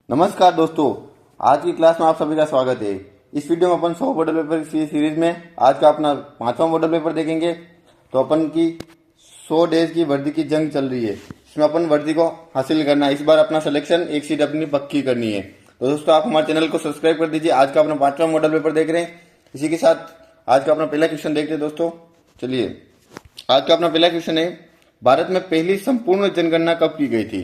नमस्कार दोस्तों, आज की क्लास में आप सभी का स्वागत है। इस वीडियो में अपन 100 मॉडल पेपर की सीरीज में आज का अपना 5वां मॉडल पेपर देखेंगे। तो अपन की 100 डेज की वर्दी की जंग चल रही है, इसमें अपन वर्दी को हासिल करना है। इस बार अपना सिलेक्शन एक सीट अपनी पक्की करनी है। तो दोस्तों, आप हमारे चैनल को सब्सक्राइब कर दीजिए। आज का अपना 5वां मॉडल पेपर देख रहे हैं। इसी के साथ आज का अपना पहला क्वेश्चन देखते हैं दोस्तों। चलिए, आज का अपना पहला क्वेश्चन है, भारत में पहली संपूर्ण जनगणना कब की गई थी?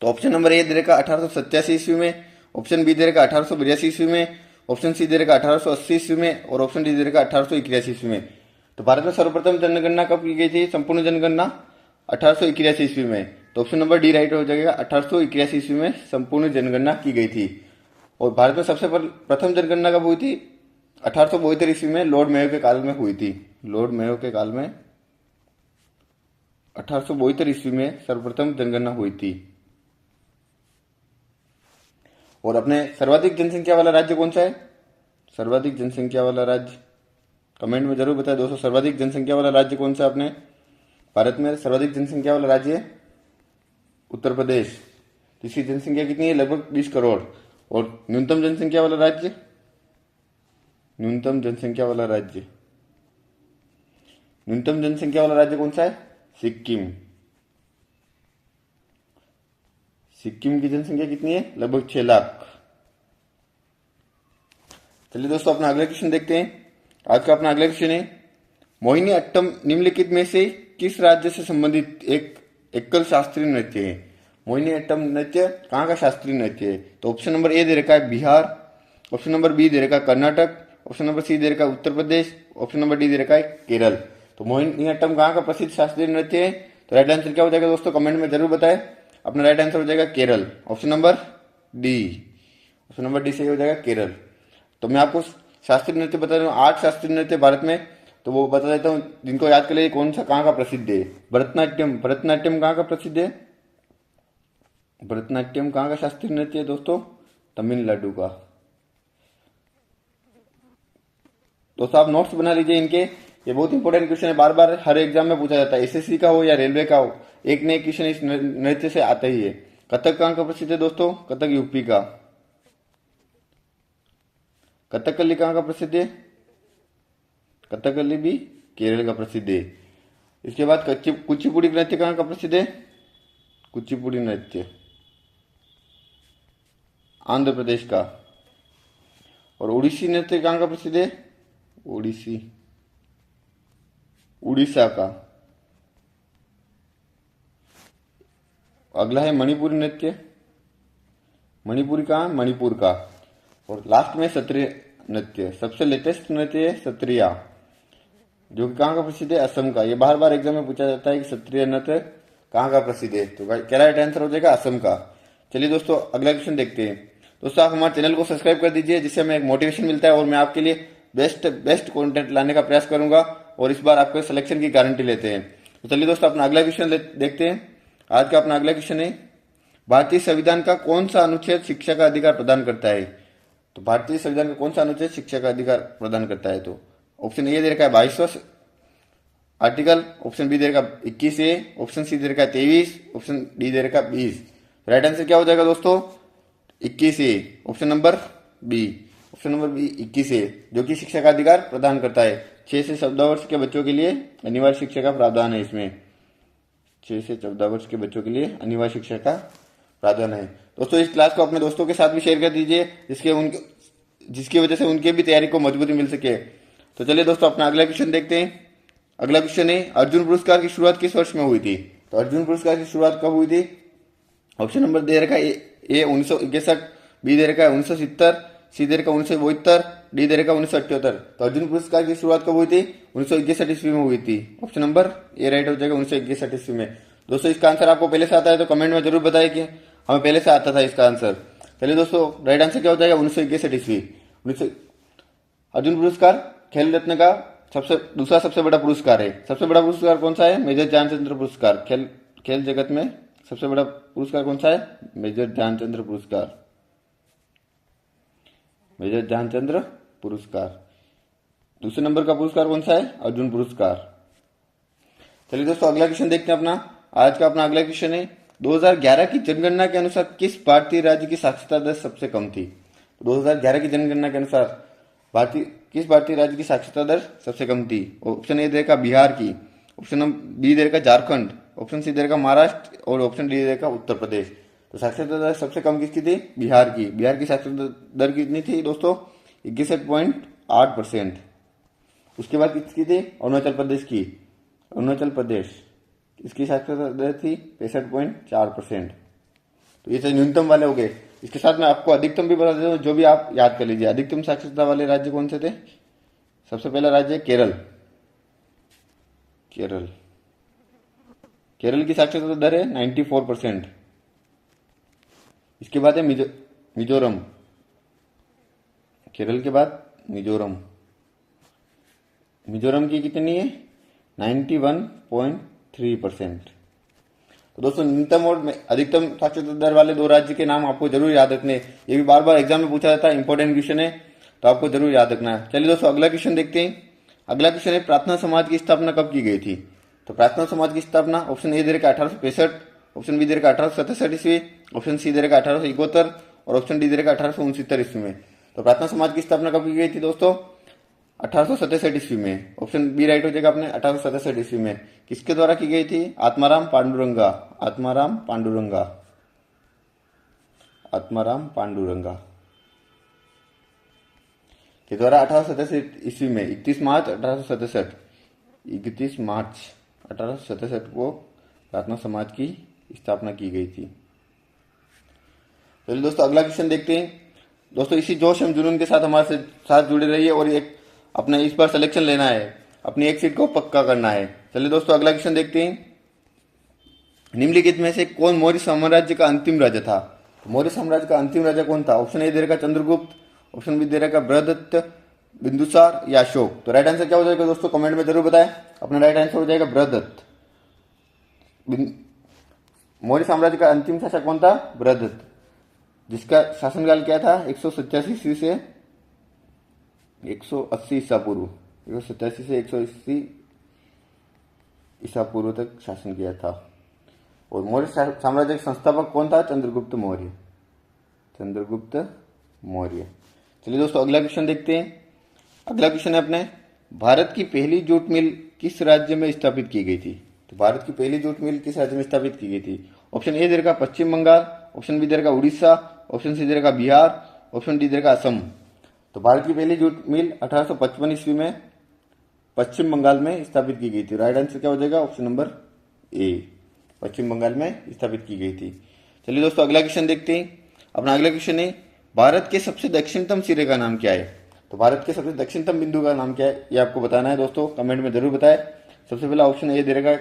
तो ऑप्शन नंबर ए दे रखा 1887 ईस्वी में, ऑप्शन बी दे रखा 1882 ईस्वी में, ऑप्शन सी दे रखा 1880 ईस्वी में और ऑप्शन डी दे रखा 1881 ईस्वी में। तो भारत में सर्वप्रथम जनगणना कब की गई थी? संपूर्ण जनगणना 1881 ईस्वी में। तो ऑप्शन नंबर डी राइट हो जाएगा। 1881 ईस्वी में संपूर्ण जनगणना की गई थी। और भारत में सबसे प्रथम जनगणना कब हुई थी? 1872 ईस्वी में लॉर्ड मेयो के काल में हुई थी। लॉर्ड मेयो के काल में 1872 ईस्वी में सर्वप्रथम जनगणना हुई थी। और अपने सर्वाधिक जनसंख्या वाला राज्य कौन सा है? सर्वाधिक जनसंख्या वाला राज्य कमेंट में जरूर बताएं दोस्तों। सर्वाधिक जनसंख्या वाला राज्य कौन सा अपने भारत में? सर्वाधिक जनसंख्या वाला राज्य है उत्तर प्रदेश। इसकी जनसंख्या कितनी है? लगभग 20 करोड़। और न्यूनतम जनसंख्या वाला राज्य, न्यूनतम जनसंख्या वाला राज्य, न्यूनतम जनसंख्या वाला राज्य कौन सा है? सिक्किम। सिक्किम की जनसंख्या कितनी है? लगभग 6 लाख। चलिए दोस्तों, अपना अगला क्वेश्चन देखते हैं। आज का अपना अगला क्वेश्चन है, मोहिनी अट्टम निम्नलिखित में से किस राज्य से संबंधित एक एकल शास्त्रीय नृत्य है? मोहिनी अट्टम नृत्य कहाँ का शास्त्रीय नृत्य है? तो ऑप्शन नंबर ए दे रखा है बिहार, ऑप्शन नंबर बी दे रखा है कर्नाटक, ऑप्शन नंबर सी दे रखा है Uttar Pradesh, option number D दे रखा है केरल। तो मोहिनी अट्टम कहाँ का प्रसिद्ध शास्त्रीय नृत्य है? तो राइट आंसर क्या हो जाएगा दोस्तों? कमेंट में जरूर बताएं। अपना राइट आंसर हो जाएगा Kerala. Option number D, option number D सही हो जाएगा, केरल। तो मैं आपको शास्त्रीय नृत्य बता रहा हूँ, 8 शास्त्रीय नृत्य भारत में, तो वो बता देता हूँ जिनको याद कर लिए कौन सा कहाँ का प्रसिद्ध है। भरतनाट्यम, भरतनाट्यम कहाँ का प्रसिद्ध है? भरतनाट्यम कहाँ का शास्त्रीय नृत्य है दोस्तों? तमिलनाडु का। दोस्तों आप नोट्स बना लीजिए इनके, ये बहुत इंपॉर्टेंट क्वेश्चन है, बार बार हर एग्जाम में पूछा जाता है, एसएससी का हो या रेलवे का हो, एक नए क्वेश्चन इस नृत्य से आता ही है। कथक कहाँ का प्रसिद्ध है दोस्तों? कथक यूपी का। कथकली कहाँ का प्रसिद्ध है? कथकली भी केरल का प्रसिद्ध है। इसके बाद कुचिपुड़ी नृत्य कहाँ का प्रसिद्ध है? कुचिपुड़ी नृत्य आंध्र प्रदेश का। और उड़ीसी नृत्य कहाँ का प्रसिद्ध है? उड़ीसी उड़ीसा का। अगला है मणिपुरी नृत्य, मणिपुरी कहाँ? मणिपुर का। और लास्ट में सत्रिय नृत्य, सबसे लेटेस्ट नृत्य है सत्रिया, जो कि कहाँ का प्रसिद्ध है? असम का। ये बार बार एग्जाम में पूछा जाता है कि सत्रिय नृत्य कहाँ का प्रसिद्ध है, तो क्या राइट आंसर हो जाएगा? असम का। चलिए दोस्तों, अगला क्वेश्चन देखते हैं। दोस्तों आप हमारे चैनल को सब्सक्राइब कर दीजिए, जिससे हमें एक मोटिवेशन मिलता है और मैं आपके लिए बेस्ट कंटेंट लाने का प्रयास करूंगा और इस बार आपके सिलेक्शन की गारंटी लेते हैं। तो चलिए दोस्तों, अपना अगला क्वेश्चन देखते हैं। आज का अपना अगला क्वेश्चन है, भारतीय संविधान का कौन सा अनुच्छेद शिक्षा का अधिकार प्रदान करता है? तो भारतीय संविधान का कौन सा अनुच्छेद शिक्षा का अधिकार प्रदान करता है? तो ऑप्शन ए दे रखा है 22वां आर्टिकल, ऑप्शन बी दे रखा 21A, ऑप्शन सी दे रखा 23, ऑप्शन डी दे रखा 20। राइट आंसर क्या हो जाएगा दोस्तों? 21A, option number B, option number B 21A, जो कि शिक्षा का अधिकार प्रदान करता है। 6 से 14 वर्ष के बच्चों के लिए अनिवार्य शिक्षा का प्रावधान है इसमें। 6 से 14 वर्ष के बच्चों के लिए अनिवार्य शिक्षा का प्रावधान है। दोस्तों इस क्लास को अपने दोस्तों के साथ भी शेयर कर दीजिए, जिसकी वजह से उनके भी तैयारी को मजबूती मिल सके। तो चलिए दोस्तों, अपना अगला क्वेश्चन देखते हैं। अगला क्वेश्चन है, अर्जुन पुरस्कार की शुरुआत किस वर्ष में हुई थी? तो अर्जुन पुरस्कार की शुरुआत कब हुई थी? ऑप्शन नंबर दे रखा है ए 1961, बी दे रखा है 1970, सी दे रखा 1972, डी दे रखा 1978। तो अर्जुन पुरस्कार की शुरुआत कब हुई थी? 1961 ईस्वी में हुई थी। ऑप्शन नंबर ए राइट हो जाएगा, 1961 ईस्वी में। दोस्तों इसका आंसर आपको पहले से आता है तो कमेंट में जरूर बताएं कि हमें पहले से आता था इसका आंसर। चलिए दोस्तों, राइट आंसर क्या हो जाएगा? 1961 ईस्वी। अर्जुन पुरस्कार खेल रत्न का दूसरा सबसे बड़ा पुरस्कार है। सबसे बड़ा पुरस्कार कौन सा है? मेजर ध्यानचंद्र पुरस्कार। खेल जगत में सबसे बड़ा पुरस्कार कौन सा है? मेजर ध्यानचंद्र पुरस्कार। मेजर ध्यानचंद्र पुरस्कार। दूसरे नंबर का पुरस्कार कौन सा है? अर्जुन पुरस्कार। चलिए दोस्तों, अगला क्वेश्चन देखते हैं अपना। आज का अपना अगला क्वेश्चन है, 2011 की जनगणना के अनुसार किस भारतीय राज्य की साक्षरता दर सबसे कम थी? 2011 की जनगणना के अनुसार किस भारतीय राज्य की साक्षरता दर सबसे कम थी? ऑप्शन ए देगा बिहार की, ऑप्शन बी देगा झारखंड, ऑप्शन सी देगा महाराष्ट्र और ऑप्शन डी देगा उत्तर प्रदेश। तो साक्षरता दर सबसे कम किसकी थी? बिहार की। बिहार की साक्षरता दर कितनी थी दोस्तों? 61.8%। उसके बाद किसकी थी? अरुणाचल प्रदेश की। अरुणाचल प्रदेश, इसकी साक्षरता दर थी 65.4%। तो ये तो न्यूनतम वाले हो गए। इसके साथ मैं आपको अधिकतम भी बता देता हूँ, जो भी आप याद कर लीजिए। अधिकतम साक्षरता वाले राज्य कौन से थे? सबसे पहला राज्य है केरल। केरल, केरल की साक्षरता दर है 94%। इसके बाद है मिजोरम। केरल के बाद मिजोरम। मिजोरम की कितनी है? 91.3%। तो दोस्तों न्यूनतम और अधिकतम साक्षरता दर वाले दो राज्य के नाम आपको जरूर याद रखने। ये भी बार बार एग्जाम में पूछा जाता है, इंपॉर्टेंट क्वेश्चन है, तो आपको जरूर याद रखना है। चलिए दोस्तों अगला क्वेश्चन देखते हैं। अगला क्वेश्चन है, प्रार्थना समाज की स्थापना कब की गई थी? तो प्रार्थना समाज की स्थापना ऑप्शन ए दे रखा 1865, ऑप्शन बी दे रखा 1867 ईस्वी, ऑप्शन सी दे रखा 1871 और ऑप्शन डी दे रखा 1869 ईस्वी में। तो प्रार्थना समाज की स्थापना कब की गई थी दोस्तों? 1867 ईस्वी में। ऑप्शन बी राइट हो जाएगा अपने, 1867 ईस्वी में। किसके द्वारा की गई थी? आत्माराम पांडुरंगा। आत्माराम पांडुरंगा। आत्माराम पांडुरंगा के द्वारा 1867 ईस्वी में 31 मार्च 1867 31 मार्च 1867 को प्रार्थना समाज की स्थापना की गई थी। चलिए दोस्तों अगला क्वेश्चन देखते हैं। दोस्तों इसी जोश एवं जुनून के साथ हमारे साथ जुड़े रहिए और एक अपना इस बार सिलेक्शन लेना है, अपनी एक सीट को पक्का करना है। चलिए दोस्तों अगला क्वेश्चन देखते हैं। निम्नलिखित में से कौन मौर्य साम्राज्य का अंतिम राजा था? तो मौर्य साम्राज्य का अंतिम राजा कौन था? ऑप्शन ए दे रखा चंद्रगुप्त, ऑप्शन बी दे रखा बृहदत्त, बिंदुसार या अशोक। तो राइट आंसर क्या हो जाएगा दोस्तों? कमेंट में जरूर बताएं। अपना राइट आंसर हो जाएगा बृहदत्त। मौर्य साम्राज्य का अंतिम शासक कौन था? बृहदत्त, जिसका शासनकाल क्या था? 187 ईस्वी से 180 ईसा पूर्व, 187 से 180 ईसा पूर्व तक शासन किया था। और मौर्य साम्राज्य के संस्थापक कौन था? चंद्रगुप्त मौर्य। चंद्रगुप्त मौर्य। चलिए दोस्तों अगला क्वेश्चन देखते हैं। अगला क्वेश्चन है अपने, भारत की पहली जूट मिल किस राज्य में स्थापित की गई थी? तो भारत की पहली जूट मिल किस राज्य में स्थापित की गई थी? ऑप्शन ए दे रखा पश्चिम बंगाल, ऑप्शन बी दे रखा उड़ीसा, ऑप्शन सी दे रखा बिहार, ऑप्शन डी दे रखा असम। तो भारत की पहली जूट मिल 1855 ईस्वी में पश्चिम बंगाल में स्थापित की गई थी। राइट आंसर क्या हो जाएगा? ऑप्शन नंबर ए, पश्चिम बंगाल में स्थापित की गई थी। चलिए दोस्तों अगला क्वेश्चन देखते हैं। अपना अगला क्वेश्चन है, भारत के सबसे दक्षिणतम सिरे का नाम क्या है? तो भारत के सबसे दक्षिणतम बिंदु का नाम क्या है, ये आपको बताना है दोस्तों। कमेंट में जरूर बताएं। सबसे पहला ऑप्शन ए दे रखा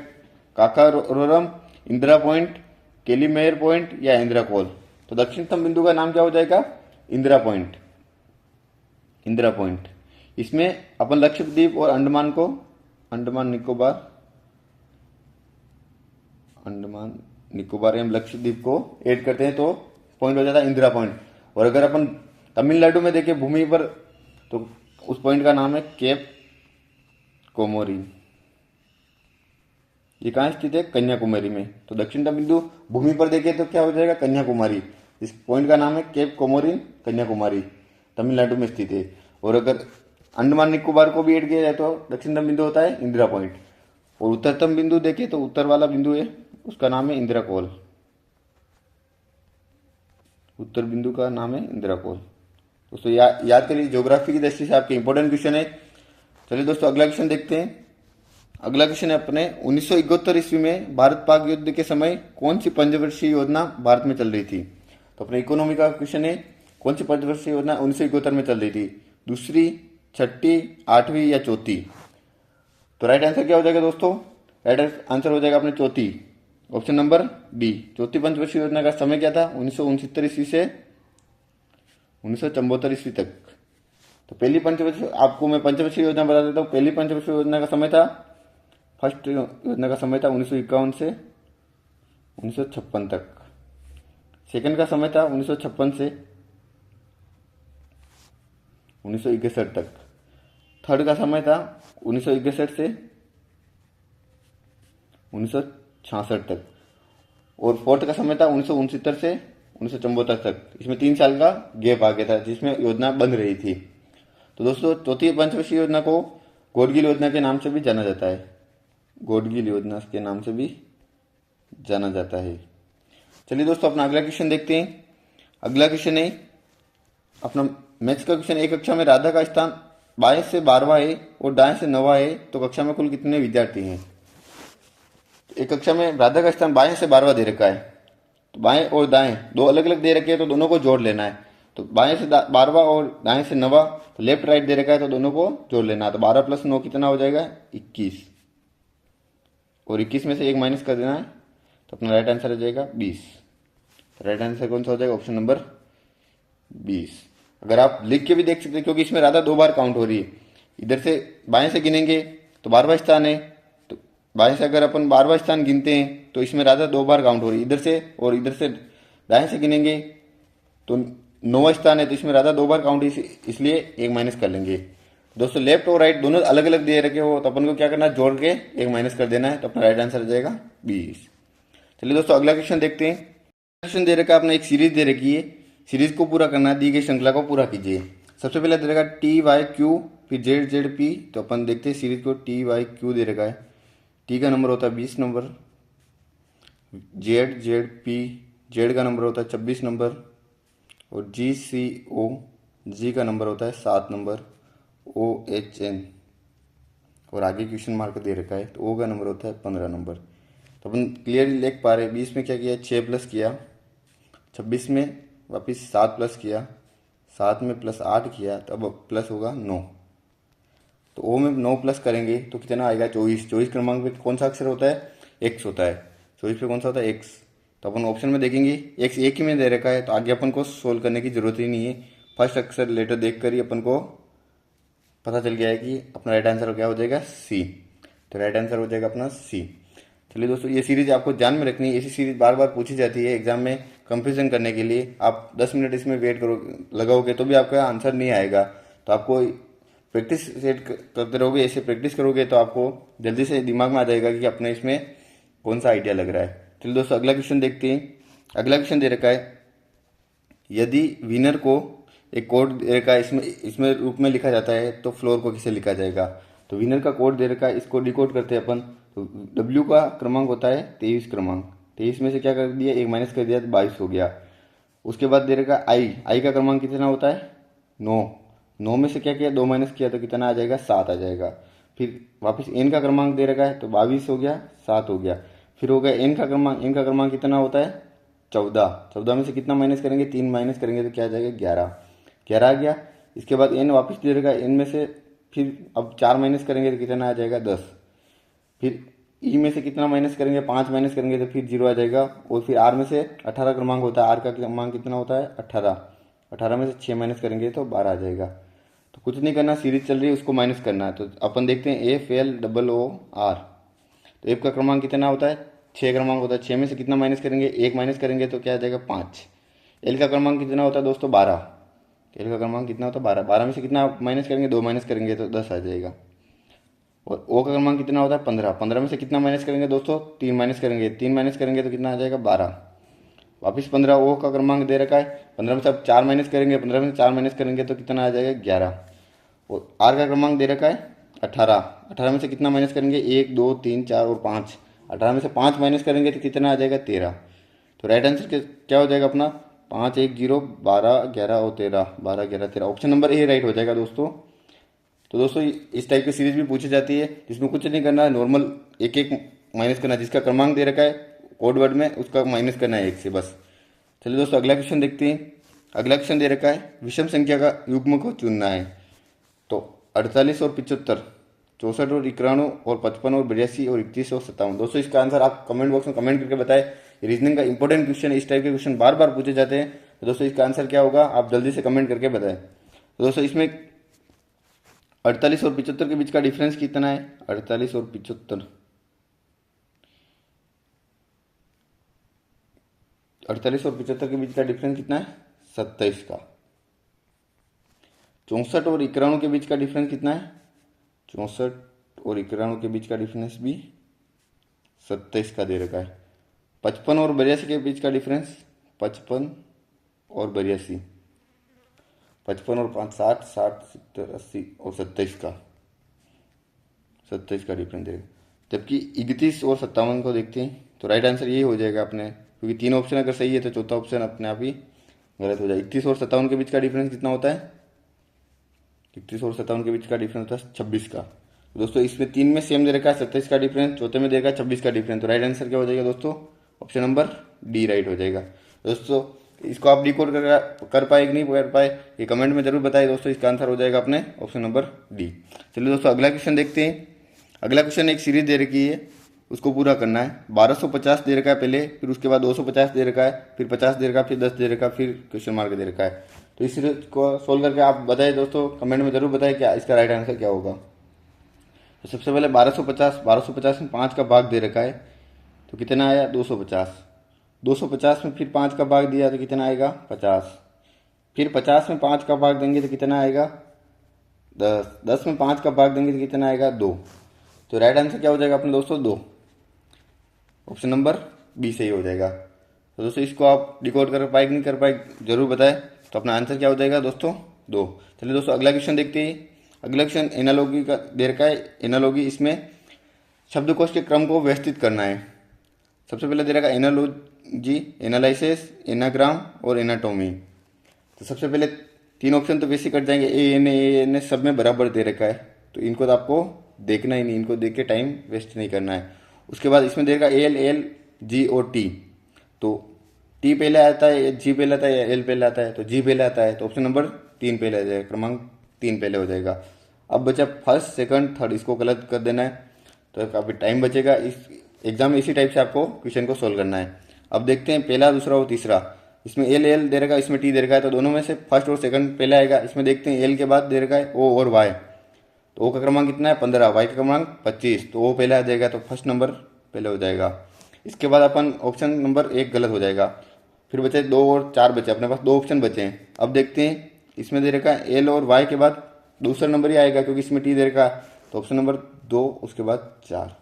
काकारोरम, इंदिरा पॉइंट, केलीमेयर पॉइंट या इंदिरा कोल। तो दक्षिणतम बिंदु का नाम क्या हो जाएगा? इंदिरा पॉइंट। इंदिरा पॉइंट। इसमें अपन लक्षद्वीप और अंडमान निकोबार एवं लक्षद्वीप को ऐड करते हैं तो पॉइंट हो जाता है इंदिरा पॉइंट। और अगर अपन तमिलनाडु में देखें भूमि पर, तो उस पॉइंट का नाम है केप कोमोरिन। ये कहाँ स्थित है? कन्याकुमारी में। तो दक्षिणतम बिंदु भूमि पर देखें तो क्या हो जाएगा? कन्याकुमारी। इस पॉइंट का नाम है केप कोमोरिन, कन्याकुमारी, तमिलनाडु में स्थित है। और अगर अंडमान निकोबार को भी ऐड किया जाए तो दक्षिणतम बिंदु होता है इंदिरा पॉइंट। और उत्तरतम बिंदु देखें तो उत्तर वाला बिंदु है, उसका नाम है इंदिरा कोल। उत्तर बिंदु का नाम है इंदिरा कोल। दोस्तों याद करिए, ज्योग्राफी की दृष्टि से आपके इंपॉर्टेंट क्वेश्चन है। चलिए दोस्तों अगला क्वेश्चन देखते हैं। अगला क्वेश्चन है अपने, 1971 ईस्वी में भारत पाक युद्ध के समय कौन सी पंचवर्षीय योजना भारत में चल रही थी? तो अपने इकोनॉमी का क्वेश्चन है, कौन सी पंचवर्षीय योजना 1971 में चल रही थी? दूसरी, छठी, आठवीं या चौथी? तो राइट आंसर क्या हो जाएगा दोस्तों? राइट आंसर हो जाएगा अपने चौथी, ऑप्शन नंबर डी। चौथी पंचवर्षीय योजना का समय क्या था? 1969 ईस्वी से 1974 ईस्वी तक। तो पहली पंचवर्षीय, आपको मैं पंचवर्षीय योजना बता देता हूँ। पहली पंचवर्षीय योजना का समय था, फर्स्ट योजना का समय था 1951 से 1956 तक। सेकंड का समय था 1956 से 1961 तक। थर्ड का समय था 1961 से 1966 तक। और फोर्थ का समय था 1969 से 1974 तक। इसमें 3 साल का गैप आ गया था जिसमें योजना बंद रही थी। तो दोस्तों चौथी पंचवर्षीय योजना को गॉडगिल योजना के नाम से भी जाना जाता है, गॉडगिल योजना के नाम से भी जाना जाता है। चलिए दोस्तों अपना अगला क्वेश्चन देखते हैं। अगला क्वेश्चन है अपना मैथ्स का क्वेश्चन। एक कक्षा में राधा का स्थान बाएं से 12वां है और दाएं से 9वां है, तो कक्षा में कुल कितने विद्यार्थी हैं? एक कक्षा में राधा का स्थान बाएं से 12वां दे रखा है, तो बाएं और दाएं दो अलग अलग दे रखे हैं, तो दोनों को जोड़ लेना है। तो बाएं से 12वां और दाएं से 9वां, तो लेफ्ट राइट दे रखा है, तो दोनों को जोड़ लेना है। तो 12 + 9 कितना हो जाएगा? 21, और 21 में से 1 माइनस कर देना है, तो अपना राइट आंसर हो जाएगा 20। राइट आंसर कौन सा हो जाएगा? Option number 20। अगर आप लिख के भी देख सकते हैं, क्योंकि इसमें राधा 2 बार काउंट हो रही है। इधर से बाएं से गिनेंगे तो 12वां स्थान है, तो बाएं से अगर अपन 12वां स्थान गिनते हैं तो इसमें राधा 2 बार काउंट हो रही है इधर से, और इधर से दाएं से गिनेंगे तो 9वां स्थान है, तो इसमें राधा 2 बार काउंट इसलिए 1 माइनस कर लेंगे। दोस्तों लेफ्ट और राइट दोनों अलग अलग दे रखे हो, तो अपन को क्या करना है? जोड़ के 1 माइनस कर देना है, तो अपना राइट आंसर हो जाएगा 20। चलिए दोस्तों अगला क्वेश्चन देखते हैं। क्वेश्चन दे रखा है अपने, एक सीरीज दे रखी है, सीरीज को पूरा करना है, दी गई श्रृंखला को पूरा कीजिए। सबसे पहले दे रखा है TYQ फिर ZZP, तो अपन देखते हैं सीरीज को। TYQ दे रखा है, टी का नंबर होता है 20 नंबर, ZZP जेड का नंबर होता है 26 नंबर, और GCO जी का नंबर होता है 7 नंबर, OHN और आगे क्वेश्चन मार्क दे रखा है, तो O का नंबर होता है 15 नंबर। तो अपन क्लियरली लिख पा रहे हैं। 20 में क्या किया? 6 प्लस किया, 26 में वापस 7 प्लस किया, 7 में +8 किया, तो अब प्लस होगा 9। तो O में 9 प्लस करेंगे तो कितना आएगा? 24। 24 क्रमांक पे कौन सा अक्षर होता है? X होता है। 24 पे कौन सा होता है? X। तो अपन ऑप्शन में देखेंगे X एक ही में दे रखा है, तो आगे अपन को सोल्व करने की जरूरत ही नहीं है। फर्स्ट अक्षर लेटर देख कर ही अपन को पता चल गया है कि अपना राइट आंसर क्या हो जाएगा? C। तो राइट आंसर हो जाएगा अपना C। चलिए दोस्तों ये सीरीज आपको ध्यान में रखनी है। ऐसी सीरीज बार बार पूछी जाती है एग्जाम में कंफ्यूजन करने के लिए। आप 10 मिनट इसमें वेट लगाओगे तो भी आपका आंसर नहीं आएगा। तो आपको प्रैक्टिस सेट करते रहोगे, ऐसे प्रैक्टिस करोगे तो आपको जल्दी से दिमाग में आ जाएगा कि अपने इसमें कौन सा आइडिया लग रहा है। चलिए दोस्तों अगला क्वेश्चन देखते हैं। अगला क्वेश्चन दे रखा है, यदि विनर को एक कोड दे रखा है, इसमें रूप में लिखा जाता है, तो फ्लोर को किसे लिखा जाएगा? तो विनर का कोड दे रखा है, इसको डिकोड करते हैं अपन। तो W का क्रमांक होता है 23 क्रमांक, 23 में से क्या कर दिया? 1 माइनस कर दिया तो 22 हो गया। उसके बाद दे रखा I का क्रमांक कितना होता है? 9। 9 में से क्या किया? 2 माइनस किया तो कितना आ जाएगा? 7 आ जाएगा। फिर वापस N का क्रमांक दे रखा है, तो 22 हो गया, 7 हो गया। फिर हो गया N का क्रमांक कितना होता है? 14। 14 में से कितना माइनस करेंगे? 3 माइनस करेंगे तो क्या आ जाएगा? 11। 11 आ गया। इसके बाद N वापस दे रखा है, N में से फिर अब 4 माइनस करेंगे तो कितना आ जाएगा? 10। फिर ई में से कितना माइनस करेंगे? 5 माइनस करेंगे तो फिर 0 आ जाएगा। और फिर आर में से 18 क्रमांक होता है, आर का क्रमांक कितना होता है? 18। 18 में से 6 माइनस करेंगे तो 12 आ जाएगा। तो कुछ नहीं करना, सीरीज चल रही है उसको माइनस करना है। तो अपन देखते हैं FLOOR। तो एफ का क्रमांक कितना होता है? 6 क्रमांक होता है। 6 में से कितना माइनस करेंगे? 1 माइनस करेंगे तो क्या आ जाएगा? 5। एल का क्रमांक कितना होता है दोस्तों? 12। एल का क्रमांक कितना होता है? 12। 12 में से कितना माइनस करेंगे? 2 माइनस करेंगे तो 10 आ जाएगा। और ओ का क्रमांक कितना होता है? 15। 15 में से कितना माइनस करेंगे दोस्तों? 3 माइनस करेंगे। 3 माइनस करेंगे तो कितना आ जाएगा? 12। वापिस 15। ओ का क्रमांक दे रखा है, 15 में से अब 4 माइनस करेंगे। 15 में से 4 माइनस करेंगे तो कितना आ जाएगा? 11। और आर का क्रमांक दे रखा है 18। 18 में से कितना माइनस करेंगे? 1 2 3 4 और 5। 18 में से 5 माइनस करेंगे तो कितना आ जाएगा? 13। तो राइट आंसर क्या हो जाएगा अपना? 5 1 0 12 11 और 13। 12 11 13। ऑप्शन नंबर ए राइट हो जाएगा दोस्तों। तो दोस्तों इस टाइप की सीरीज भी पूछी जाती है जिसमें कुछ नहीं करना है, नॉर्मल एक एक माइनस करना है। जिसका क्रमांक दे रखा है कोड वर्ड में उसका माइनस करना है 1 से बस। चलिए दोस्तों अगला क्वेश्चन देखते हैं। अगला क्वेश्चन दे रखा है, विषम संख्या का युग्म को चुनना है। तो 48 और 75, 64 और 91 और 55 और 82 और 31 और 57। दोस्तों इसका आंसर आप कमेंट बॉक्स में कमेंट करके बताएं। रीजनिंग का इंपॉर्टेंट क्वेश्चन, इस टाइप के क्वेश्चन बार बार पूछे जाते हैं। तो दोस्तों इसका आंसर क्या होगा आप जल्दी से कमेंट करके बताएं। तो दोस्तों इसमें 48 और 75 के बीच का डिफरेंस कितना है? 48 और 75, 48 और 75 के बीच का डिफरेंस कितना है? 27 का। 64 और 91 के बीच का डिफरेंस कितना है? 64 और 91 के बीच का डिफरेंस भी 27 का दे रखा है। 55 और 82 के बीच का डिफरेंस, 55 और 82, 55 और 5 60, 60 70 80 और 27 का, 27 का डिफरेंस देगा। जबकि 31 और 57 को देखते हैं तो राइट आंसर यही हो जाएगा अपने, क्योंकि तीन ऑप्शन अगर सही है तो चौथा ऑप्शन अपने आप ही गलत हो जाए। 31 और 57 के बीच का डिफरेंस कितना होता है? 31 और 57 के बीच का डिफरेंस होता है 26 का। तो दोस्तों इसमें तीन में सेम दे रखा है 27 का डिफरेंस, चौथे में दे रखा है 26 का डिफरेंस। तो राइट आंसर क्या हो जाएगा दोस्तों? ऑप्शन नंबर डी राइट हो जाएगा। दोस्तों इसको आप डिकोड कर पाए कि नहीं कर पाए ये कमेंट में जरूर बताइए दोस्तों। इसका आंसर हो जाएगा अपने ऑप्शन नंबर डी। चलिए दोस्तों अगला क्वेश्चन देखते हैं। अगला क्वेश्चन एक सीरीज दे रखी है, उसको पूरा करना है। 1250 दे रखा है पहले, फिर उसके बाद 250 दे रखा है, फिर 50 दे रखा है, फिर 10 दे रखा है, फिर क्वेश्चन मार्क दे रखा है। तो इस सीरीज को सोल्व करके आप बताइए दोस्तों, कमेंट में जरूर बताइए क्या इसका राइट आंसर क्या होगा। तो सबसे पहले 1250 में 5 का भाग दे रखा है तो कितना आया? 250। 250 में फिर 5 का भाग दिया तो कितना आएगा? 50। फिर 50 में 5 का भाग देंगे तो कितना आएगा? 10। 10 में 5 का भाग देंगे तो कितना आएगा? 2। तो राइट आंसर क्या हो जाएगा अपने दोस्तों? 2। ऑप्शन नंबर बी सही हो जाएगा। तो दोस्तों इसको आप डिकोड कर पाए कि नहीं कर पाए जरूर बताएं। तो अपना आंसर क्या हो जाएगा दोस्तों? 2। चलिए दोस्तों अगला क्वेश्चन देखते हैं। अगला क्वेश्चन एनालॉजी का दे रखा है। एनालॉजी, इसमें शब्दकोश के क्रम को व्यवस्थित करना है। सबसे पहले दे रखा है एनालॉजी, एनालिसिस, एनाग्राम और एनाटॉमी। तो सबसे पहले तीन ऑप्शन तो वैसे कट जाएंगे, ए एन ए सब में बराबर दे रखा है, तो इनको तो आपको देखना ही नहीं, इनको देख के टाइम वेस्ट नहीं करना है। उसके बाद इसमें देगा एल जी और टी, तो टी पहले आता है, जी पहले आता है, एल पहले आता है, तो जी पहले आता है, तो ऑप्शन नंबर 3 पहले आ जाएगा, क्रमांक 3 पहले हो जाएगा। अब बचा फर्स्ट सेकंड थर्ड, इसको गलत कर देना है तो काफ़ी टाइम बचेगा। इस एग्जाम में इसी टाइप से आपको क्वेश्चन को सोल्व करना है। अब देखते हैं पहला, दूसरा और तीसरा। इसमें एल दे रखा है, इसमें टी दे रखा है, तो दोनों में से फर्स्ट और सेकंड पहले आएगा। इसमें देखते हैं एल के बाद दे रखा है ओ और वाई, तो ओ का क्रमांक कितना है? 15, वाई का क्रमांक 25, तो ओ पहले आ जाएगा, तो फर्स्ट नंबर पहले हो जाएगा। इसके बाद अपन ऑप्शन नंबर 1 गलत हो जाएगा। फिर बचे 2 और 4 बचे, अपने पास 2 ऑप्शन बचे हैं। अब देखते हैं इसमें दे रखा है एल और वाई के बाद दूसरा नंबर ही आएगा, क्योंकि इसमें टी दे रखा है, तो ऑप्शन नंबर 2, उसके बाद 4,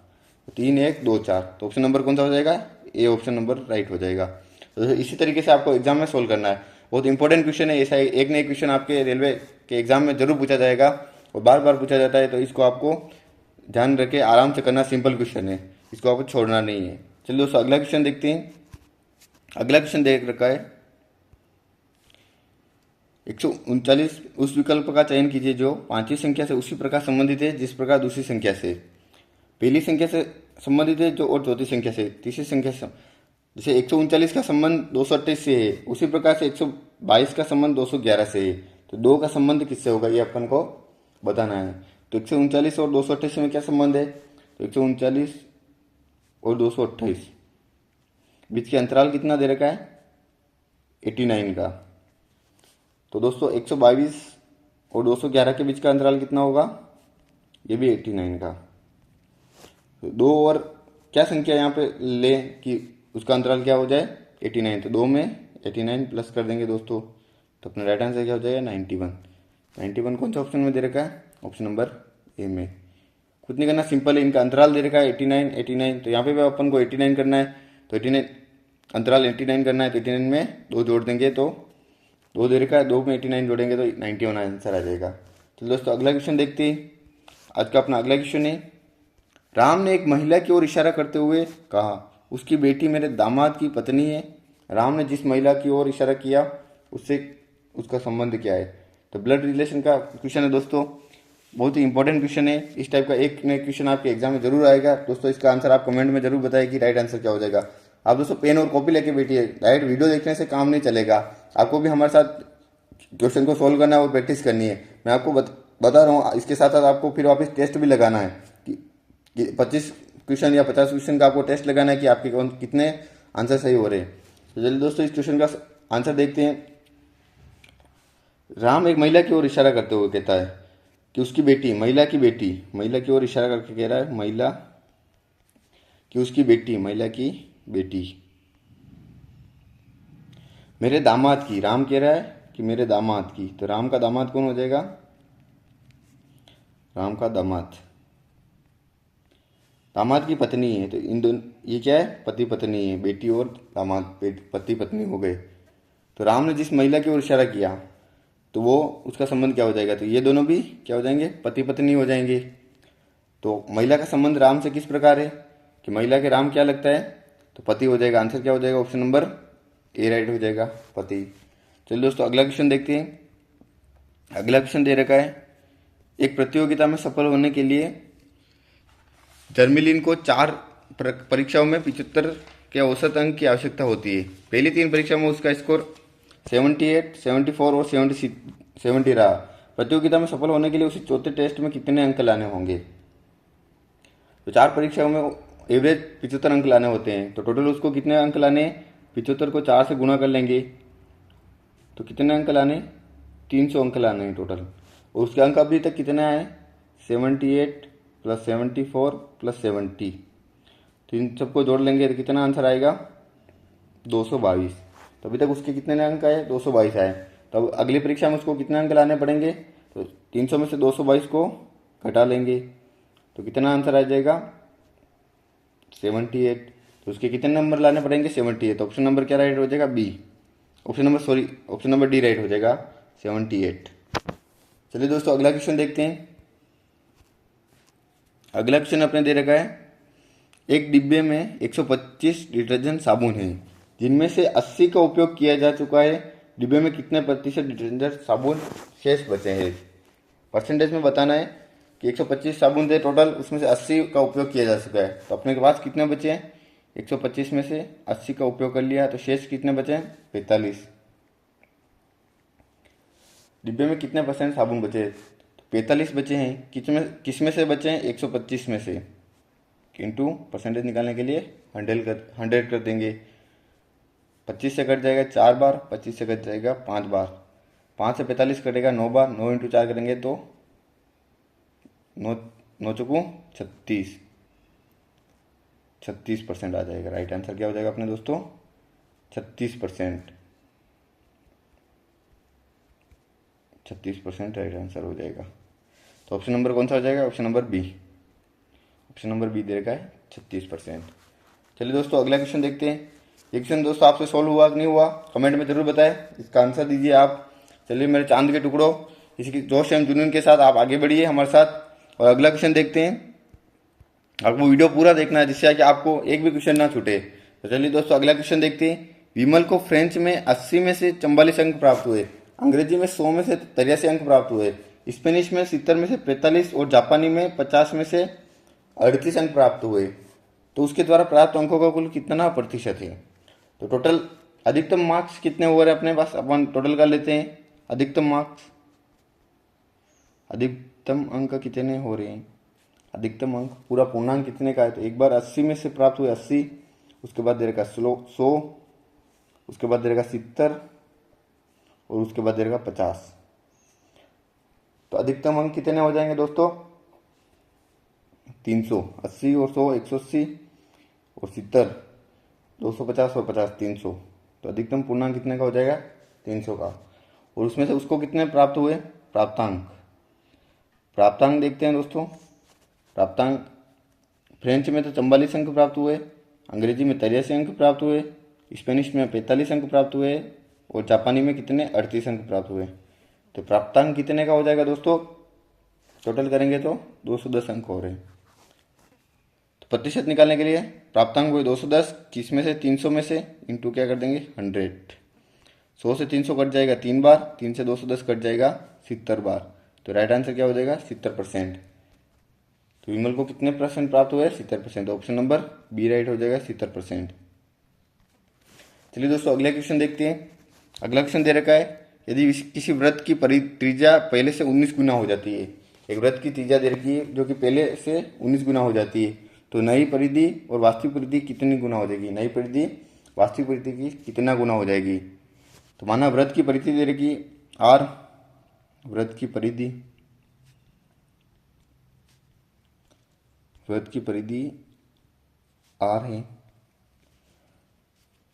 3 1 2 4, तो ऑप्शन नंबर कौन सा हो जाएगा? ए ऑप्शन नंबर राइट हो जाएगा। तो इसी तरीके से आपको एग्जाम में सोल्व करना है। बहुत इंपॉर्टेंट क्वेश्चन है, ऐसा एक न एक क्वेश्चन आपके रेलवे के एग्जाम में जरूर पूछा जाएगा और बार बार पूछा जाता है, तो इसको आपको ध्यान रखे आराम से करना। सिंपल क्वेश्चन है, इसको आपको छोड़ना नहीं है। चलिए दोस्तों अगला क्वेश्चन देखते हैं। अगला क्वेश्चन देख रखा है 139, उस विकल्प का चयन कीजिए जो पांचवी संख्या से उसी प्रकार संबंधित है जिस प्रकार दूसरी संख्या से पहली संख्या से संबंधित है, जो और चौथी संख्या से तीसरी संख्या से। जैसे 139 का संबंध 228 से है, उसी प्रकार से 122 का संबंध 211 से है, तो 2 का संबंध किससे होगा ये अपन को बताना है। तो 139 और 228 में क्या संबंध है? तो 139 और 228 बीच के अंतराल कितना दे रखा है? 89 का। तो दोस्तों 122 और 211 के बीच का अंतराल कितना होगा? ये भी 89 का। तो 2 और क्या संख्या यहाँ पे ले कि उसका अंतराल क्या हो जाए? 89, तो 2 में 89 प्लस कर देंगे दोस्तों, तो अपना राइट आंसर क्या हो जाएगा? 91। 91 कौन सा ऑप्शन में दे रखा है? ऑप्शन नंबर ए में। कुछ नहीं करना, सिंपल है, इनका अंतराल दे रखा है 89 89, तो यहाँ पे भी अपन को 89 करना है, तो 89 अंतराल 89 करना है, तो 89 में 2 जोड़ देंगे तो 2 दे रखा है, 2 में 89 जोड़ेंगे तो 91 आंसर आ जाएगा। तो दोस्तों अगला क्वेश्चन देखते हैं। आज का अपना अगला क्वेश्चन है, राम ने एक महिला की ओर इशारा करते हुए कहा, उसकी बेटी मेरे दामाद की पत्नी है। राम ने जिस महिला की ओर इशारा किया उससे उसका संबंध क्या है? तो ब्लड रिलेशन का क्वेश्चन है दोस्तों, बहुत ही इंपॉर्टेंट क्वेश्चन है। इस टाइप का एक नया क्वेश्चन आपके एग्जाम में जरूर आएगा दोस्तों। इसका आंसर आप कमेंट में जरूर बताएं कि राइट आंसर क्या हो जाएगा। आप दोस्तों पेन और कॉपी लेके बैठिए, डायरेक्ट वीडियो देखने से काम नहीं चलेगा, आपको भी हमारे साथ क्वेश्चन को सोल्व करना है और प्रैक्टिस करनी है। मैं आपको बता रहा हूँ, इसके साथ साथ आपको फिर वापस टेस्ट भी लगाना है कि 25 क्वेश्चन या 50 क्वेश्चन का आपको टेस्ट लगाना है कि आपके कितने आंसर सही हो रहे हैं। तो चलिए दोस्तों इस क्वेश्चन का आंसर देखते हैं। राम एक महिला की ओर इशारा करते हुए कहता है कि उसकी बेटी, महिला की ओर इशारा करके कह रहा है महिला की उसकी बेटी, महिला की बेटी मेरे दामाद की, राम कह रहा है कि मेरे दामाद की, तो राम का दामाद कौन हो जाएगा? राम का दामाद दामाद की पत्नी है, तो इन दोनों ये क्या है, पति पत्नी है, बेटी और दामाद पति पत्नी हो गए। तो राम ने जिस महिला की ओर इशारा किया तो वो उसका संबंध क्या हो जाएगा, तो ये दोनों भी क्या हो जाएंगे, पति पत्नी हो जाएंगे। तो महिला का संबंध राम से किस प्रकार है कि महिला के राम क्या लगता है, तो पति हो जाएगा। आंसर क्या हो जाएगा, ऑप्शन नंबर ए राइट हो जाएगा, पति। चलिए दोस्तों अगला क्वेश्चन देखते हैं। अगला क्वेश्चन दे रखा है, एक प्रतियोगिता में सफल होने के लिए जर्मिलिन को 4 परीक्षाओं में 75 के औसत अंक की आवश्यकता होती है। पहली 3 परीक्षाओं में उसका स्कोर 78, 74 और 70 रहा। प्रतियोगिता में सफल होने के लिए उसे चौथे टेस्ट में कितने अंक लाने होंगे। तो 4 परीक्षाओं में एवरेज 75 अंक लाने होते हैं, तो टोटल उसको कितने अंक लाने, 75 को 4 से गुणा कर लेंगे तो कितने अंक लाने, 300 अंक लाने हैं टोटल। और उसके अंक अभी तक कितने आए, 78 प्लस 74 प्लस 70, तो इन सबको जोड़ लेंगे तो कितना आंसर आएगा, 222। तो अभी तक उसके कितने अंक आए, 222 आए। तो अब अगली परीक्षा में उसको कितने अंक लाने पड़ेंगे, तो 300 में से 222 को घटा लेंगे तो कितना आंसर आ जाएगा, 78। तो उसके कितने नंबर लाने पड़ेंगे, 78। तो ऑप्शन नंबर क्या राइट हो जाएगा, B. Option number D right हो जाएगा, 78। चलिए दोस्तों अगला क्वेश्चन देखते हैं। अगला क्वेश्चन अपने दे रखा है, एक डिब्बे में 125 डिटर्जेंट साबुन है जिनमें से 80 का उपयोग किया जा चुका है। डिब्बे में कितने प्रतिशत डिटर्जेंट साबुन शेष बचे हैं। परसेंटेज में बताना है कि 125 साबुन थे टोटल, उसमें से 80 का उपयोग किया जा चुका है। तो अपने के पास कितने बचे हैं, 125 में से 80 का उपयोग कर लिया तो शेष कितने बचे हैं, 45। डिब्बे में कितने परसेंट साबुन बचे, तो 45 बचे हैं। किस में से बचे हैं, 125 में से, इंटू परसेंटेज निकालने के लिए 100 कर देंगे। 25 से कट जाएगा 4 बार, 25 से कट जाएगा 5 बार, 5 से 45 कटेगा 9 बार, 9 इंटू 4 करेंगे तो 9 चौकू 36, 36% आ जाएगा। राइट आंसर क्या हो जाएगा अपने दोस्तों, 36%। 36% राइट आंसर हो जाएगा। तो ऑप्शन नंबर कौन सा हो जाएगा, option number B. Option number B दे रखा है 36%। चलिए दोस्तों अगला क्वेश्चन देखते हैं। ये क्वेश्चन दोस्तों आपसे सॉल्व हुआ कि नहीं हुआ, कमेंट में जरूर बताएं, इसका आंसर दीजिए आप। चलिए मेरे चांद के टुकड़ों, इसकी जोश एवं जुनून के साथ आप आगे बढ़िए हमारे साथ। और अगला क्वेश्चन देखते हैं। आपको वीडियो पूरा देखना है जिससे कि आपको एक भी क्वेश्चन ना छूटे। तो चलिए दोस्तों अगला क्वेश्चन देखते हैं। विमल को फ्रेंच में 80 में से 44 अंक प्राप्त हुए, अंग्रेजी में 100 में से 83 अंक प्राप्त हुए, स्पेनिश में 70 में से 45 और जापानी में 50 में से 38 अंक प्राप्त हुए। तो उसके द्वारा प्राप्त अंकों का कुल कितना प्रतिशत है। तो टोटल अधिकतम मार्क्स कितने हो रहे हैं अपने पास, अपन टोटल कर लेते हैं। अधिकतम मार्क्स, अधिकतम अंक कितने हो रहे हैं, अधिकतम अंक पूरा पूर्णांक कितने का है। तो एक बार 80 में से प्राप्त हुए 80, उसके बाद दे रखा 100, उसके बाद दे रखा 70 और उसके बाद दे रखा 50। तो अधिकतम अंक कितने हो जाएंगे दोस्तों, 300, 80 और 100 180 और 70 250 और 50 300। तो अधिकतम पूर्णांक कितने का हो जाएगा, 300 का। और उसमें से उसको कितने प्राप्त हुए, प्राप्तांक। प्राप्तांक देखते हैं दोस्तों। प्राप्तांक फ्रेंच में तो 44 अंक प्राप्त हुए, अंग्रेजी में 83 अंक प्राप्त हुए, स्पेनिश में 45 अंक प्राप्त हुए और जापानी में कितने, 38 अंक प्राप्त हुए। तो प्राप्तांक कितने का हो जाएगा दोस्तों, टोटल करेंगे तो 210 अंक हो रहे हैं। तो प्रतिशत निकालने के लिए प्राप्तांक हुए 210, किस में से, 300 में से, इंटू क्या कर देंगे 100। 100 से 300 कट जाएगा 3 बार, 3 से 210 कट जाएगा 70 बार। तो राइट आंसर क्या हो जाएगा, 70%। तो विमल को कितने परसेंट प्राप्त हुए, 70%। ऑप्शन नंबर बी राइट हो जाएगा, 70%। चलिए दोस्तों अगला क्वेश्चन देखते हैं। अगला क्वेश्चन दे रखा है, यदि किसी व्रत की त्रिज्या पहले से 19 गुना हो जाती है। एक व्रत की त्रिज्या दे रखी है जो कि पहले से 19 गुना हो जाती है, तो नई परिधि और वास्तविक परिधि कितनी गुना हो जाएगी। नई परिधि वास्तविक परिधि की कितना गुना हो जाएगी। तो माना व्रत की परिधि दे रखी आर, व्रत की परिधि आर है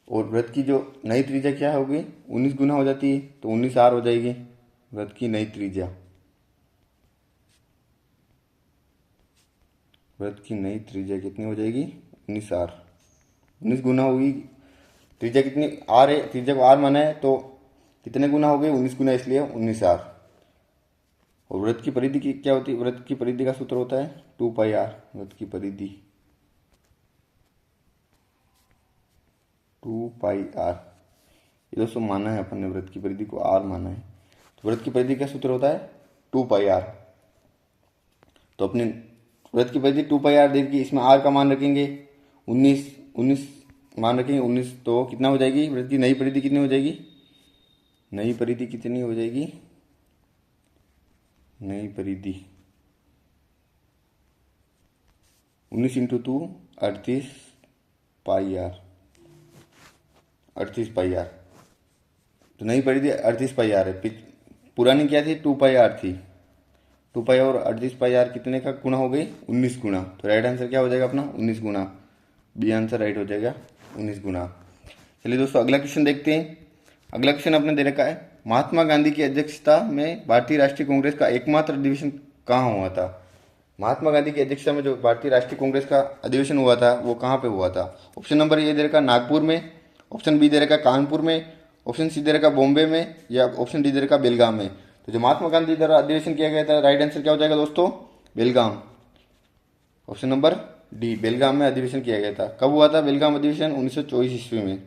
और व्रत की जो नई त्रिज्या क्या होगी, 19 गुना हो जाती है, तो 19 आर हो जाएगी व्रत की नई त्रिज्या। वृत्त की नई त्रिज्या कितनी हो जाएगी? 19r। 19 गुना होगी त्रिज्या कितनी r है, त्रिज्या को r माना है तो कितने गुना हो गए? 19 गुना, इसलिए 19r। और वृत्त की परिधि की क्या होती है? वृत्त की परिधि का सूत्र होता है 2πr। वृत्त की परिधि 2πr। ये दोस्तों माना है अपन ने, वृत्त की परिधि को r माना है, तो वृत्त की परिधि का सूत्र होता है 2πr। तो अपने वृत्त की परिधि 2πr देगी, इसमें r का मान रखेंगे 19 मान रखेंगे 19, तो कितना हो जाएगी? वृत्त की नई परिधि कितनी हो जाएगी? नई परिधि कितनी हो जाएगी? नई परिधि 19 × 2 38πr। 38πr, तो नई परिधि 38πr है। पुरानी क्या थी? 2πr थी। 2π और 38πr कितने का गुना हो गई? 19 गुना। तो राइट आंसर क्या हो जाएगा अपना? 19 गुना। बी आंसर राइट हो जाएगा 19 गुना। चलिए दोस्तों अगला क्वेश्चन देखते हैं। अगला क्वेश्चन आपने दे रखा है, महात्मा गांधी की अध्यक्षता में भारतीय राष्ट्रीय कांग्रेस का एकमात्र अधिवेशन कहाँ हुआ था? महात्मा गांधी की अध्यक्षता में जो भारतीय राष्ट्रीय कांग्रेस का अधिवेशन हुआ था वो कहाँ पे हुआ था? ऑप्शन नंबर ए दे रखा नागपुर में, ऑप्शन बी दे रखा कानपुर में, ऑप्शन सी दे रखा बॉम्बे में, या ऑप्शन डी दे रखा बेलगाम में। तो जो महात्मा गांधी द्वारा अधिवेशन किया गया था, राइट आंसर क्या हो जाएगा दोस्तों? बेलगाम। ऑप्शन नंबर डी, बेलगाम में अधिवेशन किया गया था। कब हुआ था बेलगाम अधिवेशन? 1924 ईस्वी में,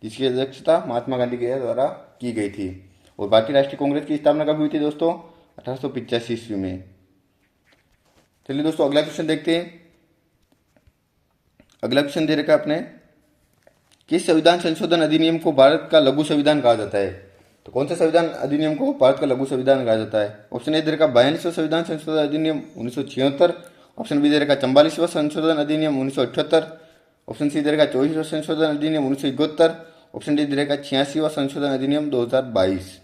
जिसकी अध्यक्षता महात्मा गांधी के द्वारा की गई थी। और भारतीय राष्ट्रीय कांग्रेस की स्थापना कब हुई थी दोस्तों? 1885 ईस्वी में। चलिए दोस्तों अगला क्वेश्चन देखते हैं। अगला क्वेश्चन दे रखा है अपने, किस संविधान संशोधन अधिनियम को भारत का लघु संविधान कहा जाता है? तो कौन सा संविधान अधिनियम को भारत का लघु संविधान कहा जाता है? ऑप्शन ए दे रखा 42वां संविधान संशोधन अधिनियम 1976, ऑप्शन बी दे रखा 44वां संशोधन अधिनियम 1978, ऑप्शन सी दे रखा 24वां संशोधन अधिनियम 1971, ऑप्शन डी दे रखा 86वां संशोधन अधिनियम 2022।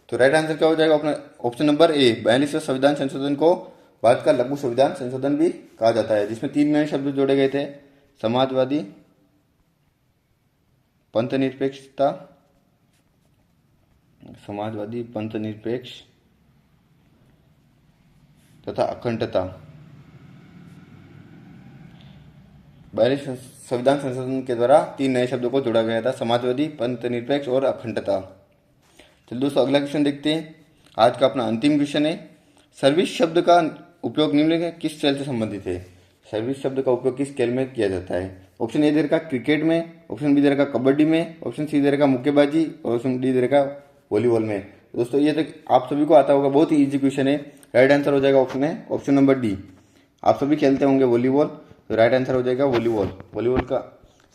तो राइट आंसर क्या हो जाएगा अपना? ऑप्शन नंबर ए, 42वां संविधान संशोधन को भारत का लघु संविधान संशोधन भी कहा जाता है, जिसमें 3 नए शब्द जोड़े गए थे, समाजवादी, पंथ निरपेक्षता, समाजवादी, पंथ निरपेक्ष तथा अखंडता। 42वें संविधान संशोधन के द्वारा 3 नए शब्दों को जोड़ा गया था, समाजवादी, पंथ निरपेक्ष और अखंडता। चलिए दोस्तों अगला क्वेश्चन देखते हैं। आज का अपना अंतिम क्वेश्चन है, सर्विस शब्द का उपयोग निम्नलिखित किस खेल से संबंधित है? सर्विस शब्द का उपयोग किस खेल में किया जाता है? ऑप्शन ए दे रखा क्रिकेट में, ऑप्शन बी दे रखा कबड्डी में, ऑप्शन सी दे रखा मुक्केबाजी, और ऑप्शन डी दे रखा वॉलीबॉल में। दोस्तों ये तो आप सभी को आता होगा, बहुत ही इजी क्वेश्चन है। राइट आंसर हो जाएगा ऑप्शन नंबर डी। आप सभी खेलते होंगे वॉलीबॉल, तो राइट आंसर हो जाएगा वॉलीबॉल। वॉलीबॉल का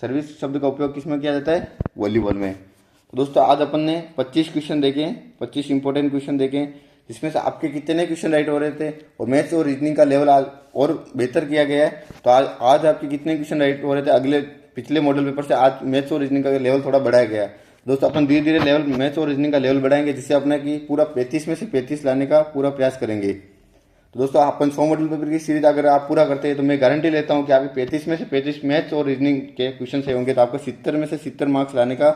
सर्विस शब्द का उपयोग किस में किया जाता है? वॉलीबॉल में। तो दोस्तों आज अपन ने 25 क्वेश्चन देखे, 25 इंपॉर्टेंट क्वेश्चन देखे, जिसमें से आपके कितने क्वेश्चन राइट हो रहे थे, और मैथ्स और रीजनिंग का लेवल आज और बेहतर किया गया है। तो आज आपके कितने क्वेश्चन राइट हो रहे थे? पिछले मॉडल पेपर से आज मैथ्स और रीजनिंग का लेवल थोड़ा बढ़ाया गया है। दोस्तों अपन धीरे धीरे लेवल मैथ्स और रीजनिंग का लेवल बढ़ाएंगे, जिससे अपने की पूरा 35 में से 35 लाने का पूरा प्रयास करेंगे। तो दोस्तों अपन 100 मॉडल पेपर की सीरीज अगर आप पूरा करते हैं तो मैं गारंटी लेता हूं कि आपके 35 में से 35 मैथ्स और रीजनिंग के क्वेश्चन से होंगे। तो आपको 70 में से 70 मार्क्स लाने का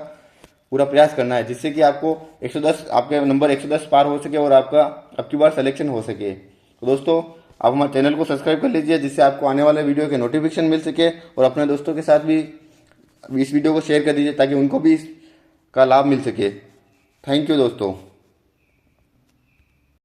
पूरा प्रयास करना है, जिससे कि आपको 110 आपके नंबर 110 पार हो सके और आपकी बार सिलेक्शन हो सके। तो दोस्तों आप हमारे चैनल को सब्सक्राइब कर लीजिए, जिससे आपको आने वाले वीडियो के नोटिफिकेशन मिल सके, और अपने दोस्तों के साथ भी इस वीडियो को शेयर कर दीजिए ताकि उनको भी इसका लाभ मिल सके। थैंक यू दोस्तों।